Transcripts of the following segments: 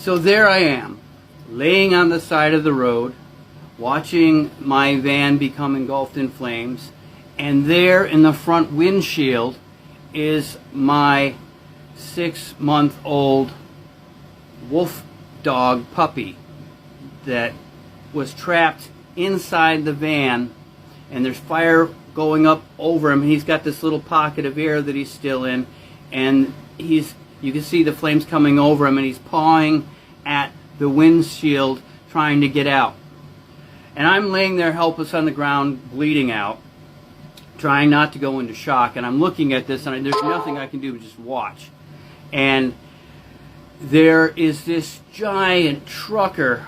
So there I am, laying on the side of the road, watching my van become engulfed in flames, and there in the front windshield is my 6-month-old wolf dog puppy that was trapped inside the van, and there's fire going up over him. He's got this little pocket of air that he's still in, and you can see the flames coming over him, and he's pawing at the windshield trying to get out. And I'm laying there helpless on the ground, bleeding out, trying not to go into shock, and I'm looking at this, and there's nothing I can do but just watch. And there is this giant trucker.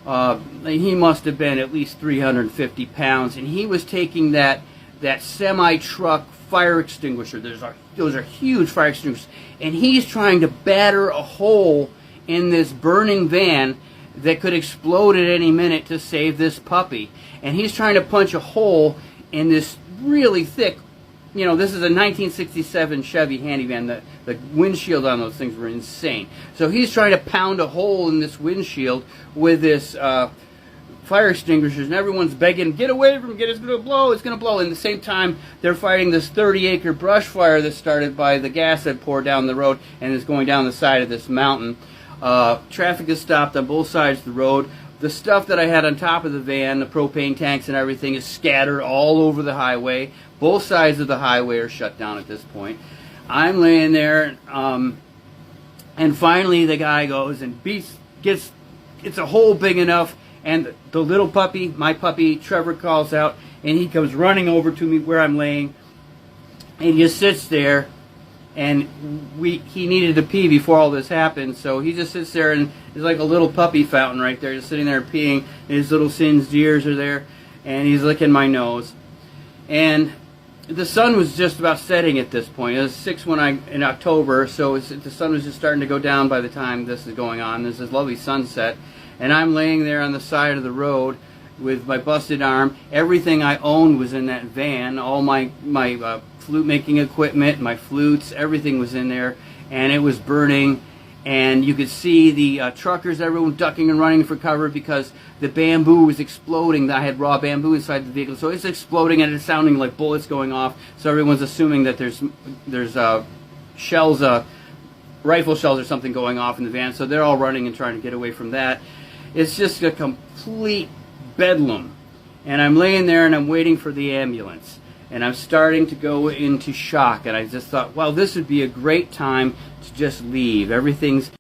He must have been at least 350 pounds, and he was taking that semi-truck fire extinguisher. Those are huge fire extinguishers, and he's trying to batter a hole in this burning van that could explode at any minute to save this puppy. And he's trying to punch a hole in this really thick, this is a 1967 Chevy Handyvan. The windshield on those things were insane. So he's trying to pound a hole in this windshield with this fire extinguishers, and everyone's begging, get away from him, it's going to blow, it's going to blow. And at the same time, they're fighting this 30-acre brush fire that started by the gas that poured down the road and is going down the side of this mountain. Traffic is stopped on both sides of the road. The stuff that I had on top of the van, the propane tanks and everything, is scattered all over the highway. Both sides of the highway are shut down at this point. I'm laying there, and finally the guy goes and gets a hole big enough, and the little puppy, my puppy, Trevor, calls out, and he comes running over to me where I'm laying, and he just sits there, and he needed to pee before all this happened, so he just sits there, and there's like a little puppy fountain right there, just sitting there peeing, and his little singed ears are there, and he's licking my nose. And the sun was just about setting at this point. It was 6 in October, so the sun was just starting to go down by the time this is going on. There's this lovely sunset, and I'm laying there on the side of the road with my busted arm. Everything I owned was in that van. All my flute making equipment, my flutes, everything was in there, and it was burning. And you could see the truckers, everyone ducking and running for cover because the bamboo was exploding. I had raw bamboo inside the vehicle, so it's exploding and it's sounding like bullets going off. So everyone's assuming that there's shells, rifle shells or something going off in the van. So they're all running and trying to get away from that. It's just a complete bedlam. And I'm laying there and I'm waiting for the ambulance. And I'm starting to go into shock. And I just thought, well, this would be a great time to just leave. Everything's